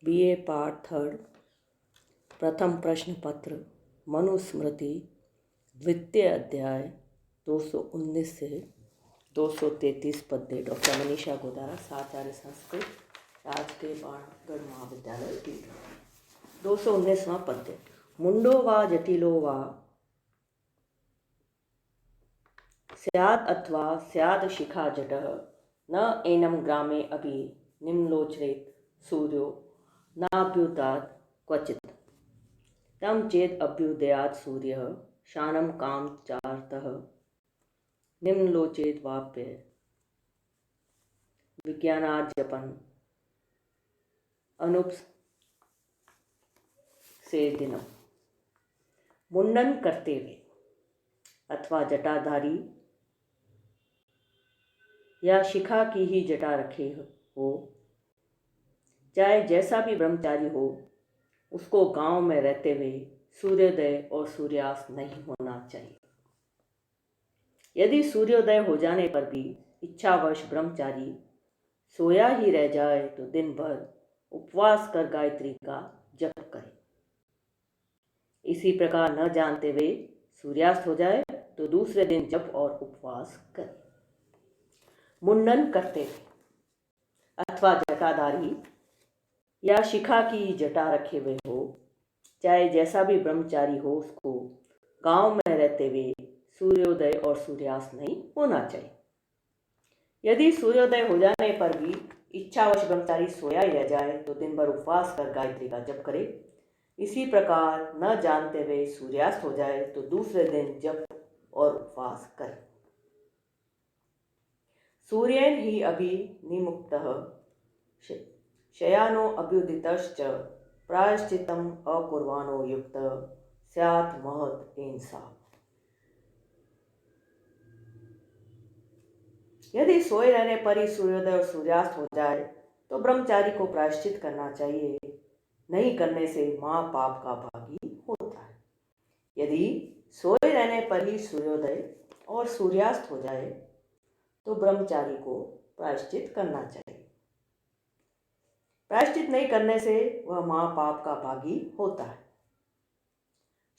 BA part third प्रथम प्रश्न पत्र मनुस्मृति द्वितीय अध्याय 219 से 233 पद्य डॉक्टर मनीषा गोदारा साचार्य संस्कृत राजकीय बाणगढ़ महाविद्यालय पीठ 219वां पद्य मुंडो वा जटिलो वा स्यात् अथवा स्यात् शिखा जटः न एनं ग्रामे अपि निम्नलोचयेत् सूर्यो नाभ्युदात् क्वचित् तं चेद् अभ्युदयात् सूर्यः शानं काम चारतः निम्नलोचयेत् वाप्य विज्ञानार्जपन् अनुप्स से दिनम मुंडन करते हुए अथवा जटाधारी या शिखा की ही जटा रखे हो, चाहे जैसा भी ब्रह्मचारी हो, उसको गांव में रहते हुए सूर्योदय और सूर्यास्त नहीं होना चाहिए। यदि सूर्योदय हो जाने पर भी इच्छावश ब्रह्मचारी सोया ही रह जाए तो दिन भर उपवास कर गायत्री का जप करे। इसी प्रकार न जानते हुए सूर्यास्त हो जाए तो दूसरे दिन जप और उपवास करे। मुंडन करते हुए अथवा जटाधारी या शिखा की जटा रखे हुए हो, चाहे जैसा भी ब्रह्मचारी हो, उसको गांव में रहते हुए सूर्योदय और सूर्यास्त नहीं होना चाहिए। यदि सूर्योदय हो जाने पर भी इच्छावश ब्रह्मचारी सोया ही रह जाए तो दिन भर उपवास कर गायत्री का जप करे। इसी प्रकार न जानते हुए सूर्यास्त हो जाए तो दूसरे दिन जप और उपवास करे। सूर्येन ही अभिनिमुक्तः शयानो अभ्युदितश्च प्रायश्चित्तम् अकुर्वाणो युक्तः स्यात् महत् एनसा। यदि सोए रहने पर ही सूर्योदय और सूर्यास्त हो जाए तो ब्रह्मचारी को प्रायश्चित करना चाहिए, नहीं करने से महापाप का भागी होता है। यदि सोए रहने पर ही सूर्योदय और सूर्यास्त हो जाए तो ब्रह्मचारी को प्रायश्चित करना चाहिए। प्रायश्चित नहीं करने से वह महापाप का भागी होता है।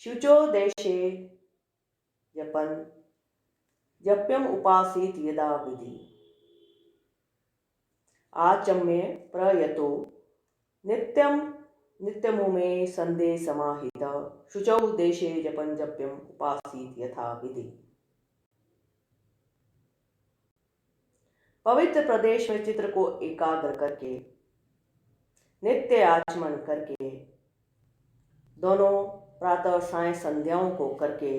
शुचो देशे जप्यम उपासीत यदा विधि आचम्य प्रयतो नित्यमुमे संदे समाहितः शुचौ देशे जप्यम उपासीत यथा विधि। पवित्र प्रदेश में चित्र को एकाग्र करके नित्य आचमन करके दोनों प्रातः और साय संध्याओं को करके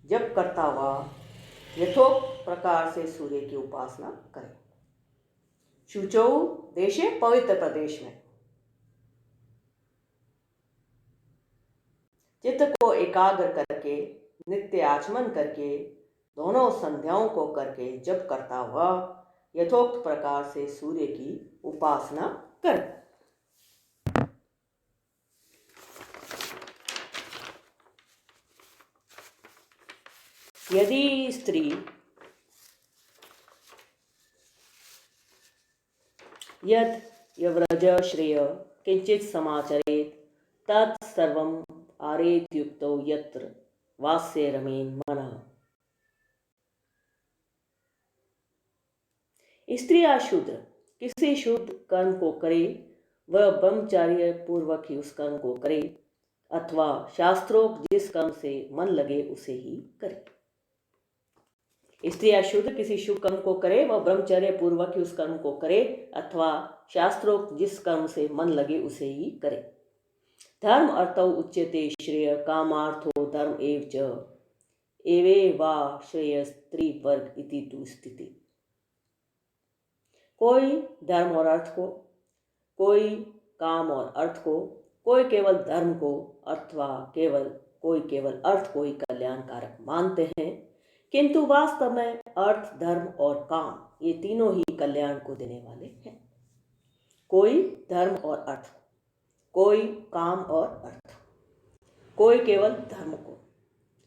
जप करता हुआ यथोक्त प्रकार से सूर्य की उपासना करें। शुचौ देशे पवित्र प्रदेश में चित्त को एकाग्र करके नित्य आचमन करके दोनों संध्याओं को करके जप करता हुआ यथोक्त प्रकार से सूर्य की उपासना करें। यदि स्त्री यद यव्रज श्रेय किंचित समाचरेत तत् सर्वम् आरेत युक्तो यत्र वास्य रमेन मनः। स्त्री या शूद्र किसी शुद्ध कर्म को करे, वह ब्रह्मचर्य पूर्वक ही उस कर्म को करे अथवा शास्त्रोक्त जिस कर्म से मन लगे उसे ही करे। स्त्री या शूद्र किसी शुभ कर्म को करे, वह ब्रह्मचर्य पूर्वक ही उस कर्म को करे अथवा शास्त्रोक्त जिस कर्म से मन लगे उसे ही करे। धर्म अर्थौ उच्यते श्रेय कामार्थो धर्म एव च एवे वा श्रेय स्त्री वर्ग इति तु स्थिति। कोई धर्म और अर्थ को, कोई काम और अर्थ को, कोई केवल धर्म को अथवा कोई केवल अर्थ को ही कल्याणकारक मानते हैं, किंतु वास्तव में अर्थ, धर्म और काम ये तीनों ही कल्याण को देने वाले हैं। कोई धर्म और अर्थ, कोई काम और अर्थ, कोई केवल धर्म को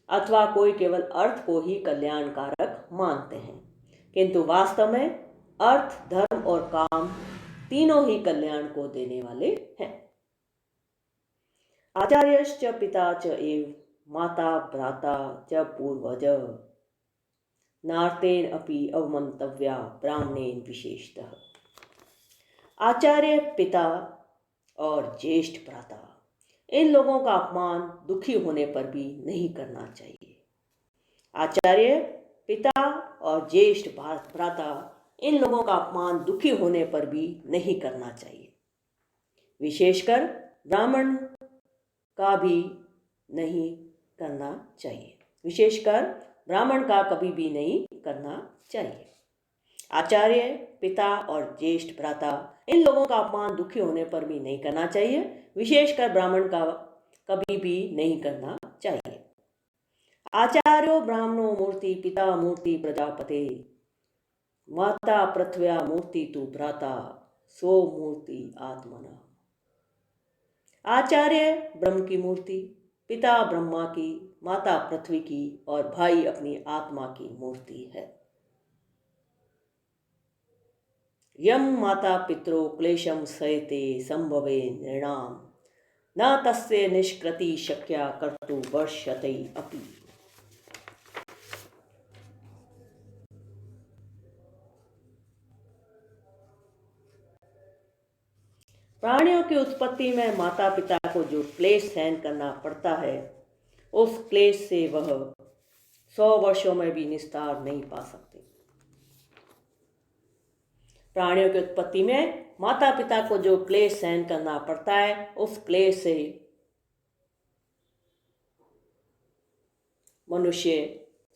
अथवा कोई केवल अर्थ को ही कल्याणकारक मानते हैं, किंतु वास्तव में अर्थ, धर्म और काम तीनों ही कल्याण को देने वाले हैं। आचार्यश्च पिता च एव माता भ्राता च पूर्वज नार्तेन अपि अवमंतव्या ब्राह्मणेन विशेषतः। आचार्य, पिता और ज्येष्ठ भ्राता, इन लोगों का अपमान दुखी होने पर भी नहीं करना चाहिए। आचार्य, पिता और ज्येष्ठ भ्राता, इन लोगों का अपमान दुखी होने पर भी नहीं करना चाहिए। विशेषकर ब्राह्मण का भी नहीं करना चाहिए। विशेषकर ब्राह्मण का कभी भी नहीं करना चाहिए। आचार्य, पिता और ज्येष्ठ भ्राता, इन लोगों का अपमान दुखी होने पर भी नहीं करना चाहिए। विशेषकर ब्राह्मण का कभी भी नहीं करना चाहिए। आचार्यो ब्राह्मणो मूर्ति पिता मूर्ति प्रजापते माता पृथ्व्या मूर्ति तु भ्राता सो मूर्ति आत्मना। आचार्य ब्रह्म की मूर्ति, पिता ब्रह्मा की, माता पृथ्वी की और भाई अपनी आत्मा की मूर्ति है। यम माता पितरो क्लेशम सहते संभवे नृणाम न तस्य निष्कृति शक्या कर्तु वर्षते अपि। प्राणियों की उत्पत्ति में माता पिता को जो क्लेश सहन करना पड़ता है, उस क्लेश से वह 100 वर्षों में भी निस्तार नहीं पा सकते। प्राणियों की उत्पत्ति में माता पिता को जो क्लेश सहन करना पड़ता है, उस क्लेश से मनुष्य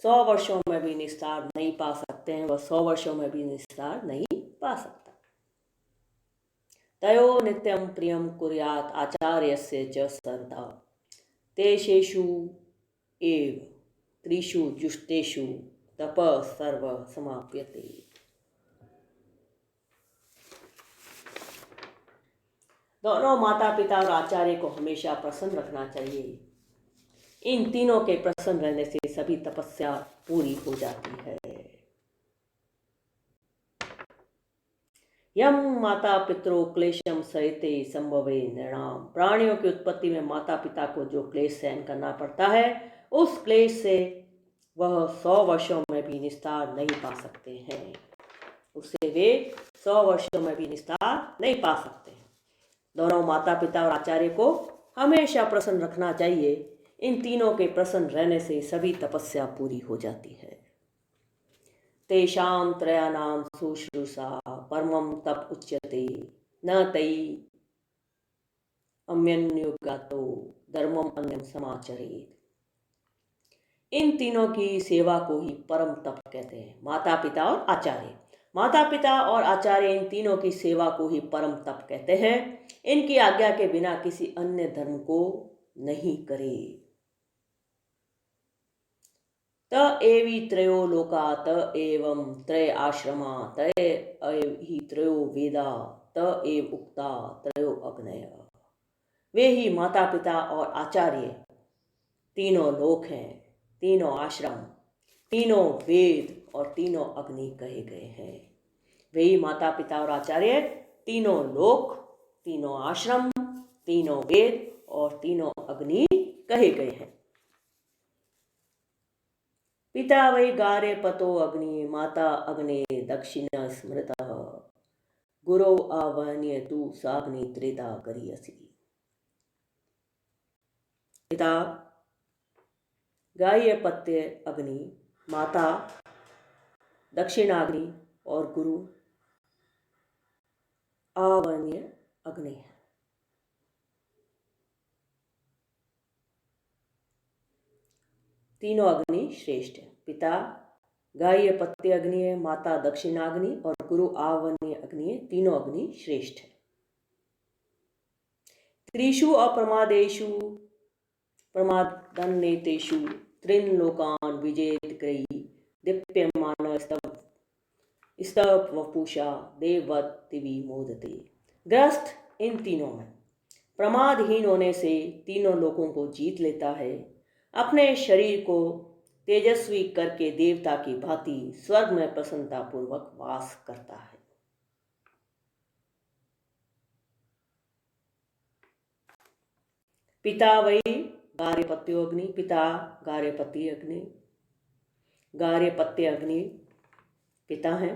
100 वर्षों में भी निस्तार नहीं पा सकते हैं। वह 100 वर्षों में भी निस्तार नहीं पा सकता। तयो नित्यं प्रियं कुर्यात् आचार्यस्य च सर्वदा तेषु एव त्रिषु जुष्टेषु तपः सर्व समाप्यते। दोनों माता पिता और आचार्य को हमेशा प्रसन्न रखना चाहिए। इन तीनों के प्रसन्न रहने से सभी तपस्या पूरी हो जाती है। यम माता पितरो क्लेशम सहते संभवे नृणाम। प्राणियों की उत्पत्ति में माता पिता को जो क्लेश सहन करना पड़ता है, उस क्लेश से वह 100 वर्षों में भी निस्तार नहीं पा सकते हैं। उससे वे 100 वर्षों में भी निस्तार नहीं पा सकते। दोनों माता पिता और आचार्य को हमेशा प्रसन्न रखना चाहिए। इन तीनों के प्रसन्न रहने से सभी तपस्या पूरी हो जाती है। तेषां त्रयाणां शुश्रूषा परमं तप उच्यते न तयि अम्यन्युगातो धर्मम अन्यम समाचरेत्। इन तीनों की सेवा को ही परम तप कहते हैं। माता पिता और आचार्य, माता पिता और आचार्य, इन तीनों की सेवा को ही परम तप कहते हैं। इनकी आज्ञा के बिना किसी अन्य धर्म को नहीं करे। त एवि त्रयो लोका त एवं त्रय आश्रमा त एव ही त्रयो वेदा त एव उक्ता त्रयो अग्नय। वे ही माता पिता और आचार्य तीनों लोक हैं, तीनों आश्रम, तीनों वेद और तीनों अग्नि कहे गए हैं। वे ही माता पिता और आचार्य तीनों लोक, तीनों आश्रम, तीनों वेद और तीनों अग्नि कहे गए हैं। पिता वै गारे पतो अग्नि माता अग्ने दक्षिण स्मृतः गुरौ आवहन्य तु साग्नि त्रेता करियसि। पिता गार्हपत्य अग्नि, माता दक्षिणाग्नि और गुरु आवहन्य अग्नि है। तीनों अग्नि श्रेष्ठ है। पिता गार्हपत्य अग्नि है, माता दक्षिणाग्नि और गुरु आवहन्य अग्नि है। तीनों अग्नि श्रेष्ठ है। त्रिषु अप्रमादेषु प्रमादन्नेतेषु त्रीन् लोकान् विजेत क्रयी दीप्यमान स्तव वपुषा देववत्तिवि मोदते। ग्रस्त इन तीनों में प्रमादहीन होने से तीनों लोकों को जीत लेता है। अपने शरीर को तेजस्वी करके देवता की भांति स्वर्ग में प्रसन्नता पूर्वक वास करता है। पिता वै गार्हपत्योऽग्नि, पिता गार्हपति अग्नि, गार्हपत्य अग्नि पिता हैं।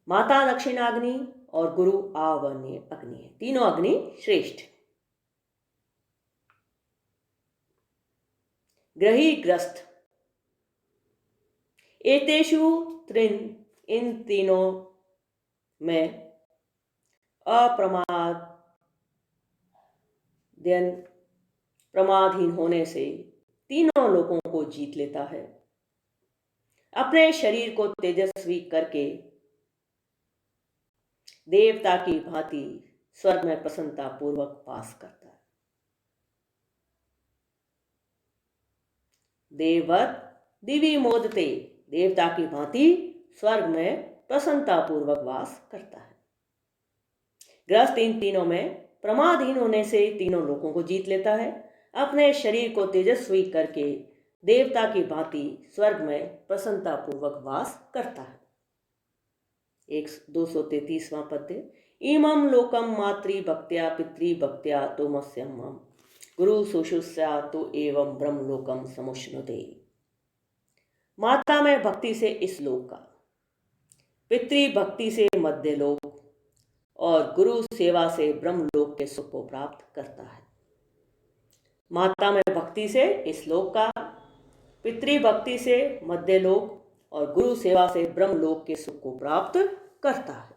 माता दक्षिणाग्नि और गुरु आवर्ण्य अग्नि है। तीनों अग्नि श्रेष्ठ है। ग्रही ग्रस्त, एतेषु त्रिन, इन तीनों में प्रमादहीन होने से तीनों लोगों को जीत लेता है। अपने शरीर को तेजस्वी करके देवता की भांति स्वर्ग में प्रसन्नता पूर्वक वास करता है। देववत दिवि मोदते, देवता की भांति स्वर्ग में प्रसन्नता पूर्वक वास करता है। ग्रस्त इन तीनों में प्रमादहीन होने से तीनों लोगों को जीत लेता है। अपने शरीर को तेजस्वी करके देवता की भांति स्वर्ग में प्रसन्नता पूर्वक वास करता है। 233वां पद्य। इमं लोकम मातृ भक्त्या पितृ भक्त्या तोमस्यम गुरु सुशुष्या तो एवं ब्रह्म लोकम समुष्णुते। माता में भक्ति से इस लोक का, पितृ भक्ति से मध्य लोक और गुरु सेवा से ब्रह्म लोक के सुख को प्राप्त करता है। माता में भक्ति से इस लोक का, पितृ भक्ति से मध्य लोक और गुरु सेवा से ब्रह्म लोक के सुख को प्राप्त करता है।